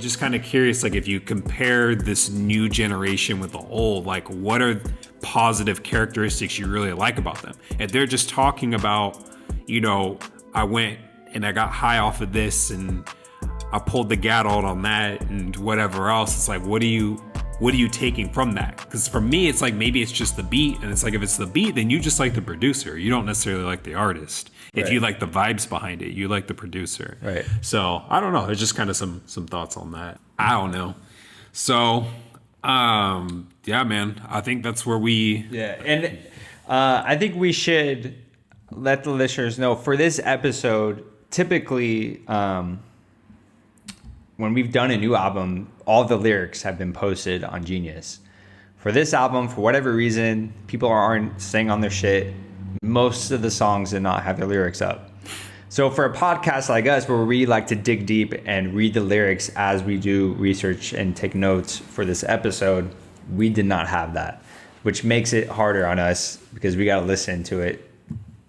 just kind of curious, like, if you compare this new generation with the old, like, what are positive characteristics you really like about them? If they're just talking about, you know, I went and I got high off of this and I pulled the gat out on that and whatever else, it's like, what are you taking from that? Because for me, it's like, maybe it's just the beat, and it's like, if it's the beat, then you just like the producer. You don't necessarily like the artist. If you like the vibes behind it, you like the producer. Right. So I don't know. There's just kind of some thoughts on that. I don't know. So yeah, man, I think that's where we. Yeah, and I think we should let the listeners know for this episode. Typically, when we've done a new album, all the lyrics have been posted on Genius. For this album, for whatever reason, people aren't staying on their shit. Most of the songs did not have their lyrics up. So for a podcast like us, where we like to dig deep and read the lyrics as we do research and take notes for this episode, we did not have that, which makes it harder on us because we got to listen to it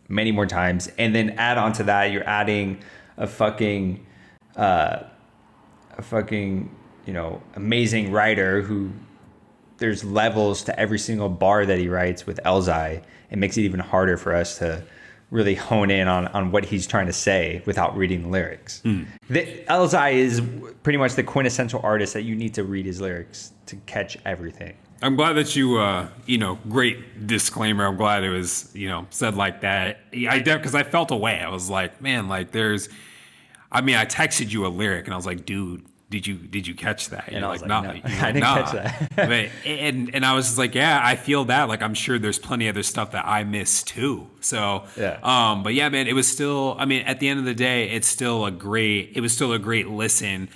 many more times. And then add on to that, you're adding a fucking, you know, amazing writer who there's levels to every single bar that he writes with Elzhi. It makes it even harder for us to really hone in on what he's trying to say without reading the lyrics. Elzhi is pretty much the quintessential artist that you need to read his lyrics to catch everything. I'm glad that you, you know, great disclaimer. I'm glad it was, you know, said like that. Because I felt away. I was like, man, like I texted you a lyric and I was like, dude, did you catch that? And I was like, no, no, I didn't catch that. But, and I was just like, yeah, I feel that. Like, I'm sure there's plenty of other stuff that I miss too. So, yeah. But yeah, man, it was still, I mean, at the end of the day, it was still a great listen.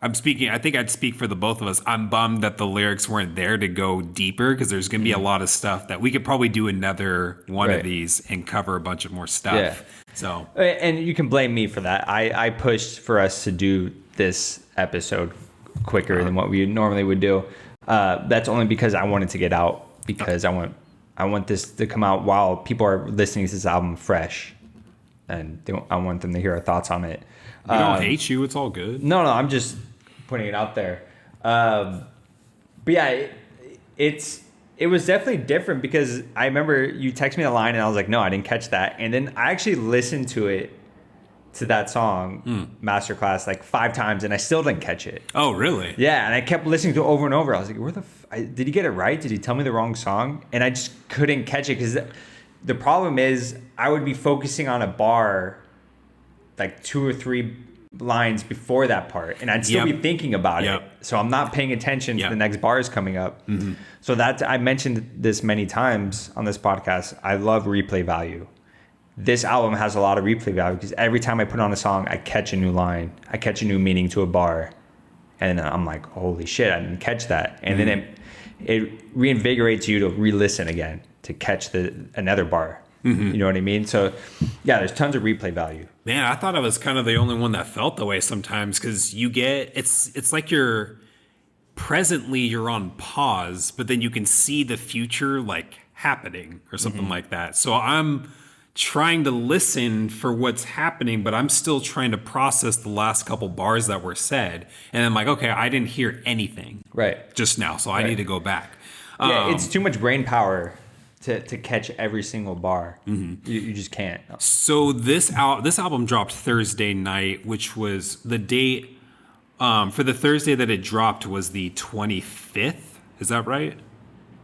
I'm speaking, I think I'd speak for the both of us. I'm bummed that the lyrics weren't there to go deeper, because there's going to be a lot of stuff that we could probably do another one of these and cover a bunch of more stuff. Yeah. So, and you can blame me for that. I pushed for us to do this episode quicker than what we normally would do. That's only because I wanted to get out, because I want this to come out while people are listening to this album fresh, and I want them to hear our thoughts on it. We don't hate you. It's all good. No, I'm just putting it out there. But yeah, it was definitely different, because I remember you texted me the line and I was like, no, I didn't catch that. And then I actually listened to that song, Masterclass, like 5 times, and I still didn't catch it. Oh, really? Yeah, and I kept listening to it over and over. I was like, did he get it right? Did he tell me the wrong song? And I just couldn't catch it, because the problem is I would be focusing on a bar like 2 or 3 lines before that part, and I'd still be thinking about it. So I'm not paying attention to the next bars coming up. So I mentioned this many times on this podcast. I love replay value. This album has a lot of replay value, because every time I put on a song, I catch a new line, I catch a new meaning to a bar, and I'm like, holy shit, I didn't catch that. And then it reinvigorates you to re-listen again to catch another bar. You know what I mean? So yeah, there's tons of replay value. Man, I thought I was kind of the only one that felt the way sometimes, because it's like you're on pause, but then you can see the future like happening or something like that. So I'm trying to listen for what's happening, but I'm still trying to process the last couple bars that were said. And I'm like, okay, I didn't hear anything just now, so I need to go back. Yeah, it's too much brain power to catch every single bar. You just can't. So this album dropped Thursday night, which was the date for the Thursday that it dropped was the 25th. Is that right?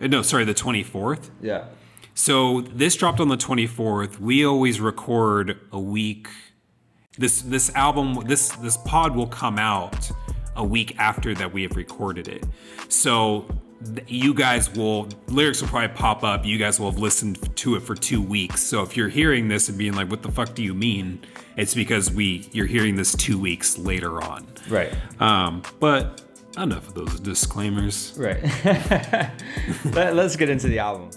No, sorry, the 24th. Yeah. So this dropped on the 24th. We always record a week. This album, this pod will come out a week after that we have recorded it. So you guys lyrics will probably pop up. You guys will have listened to it for 2 weeks. So if you're hearing this and being like, what the fuck do you mean? It's because you're hearing this 2 weeks later on. Right. But enough of those disclaimers. Right. Let's get into the album.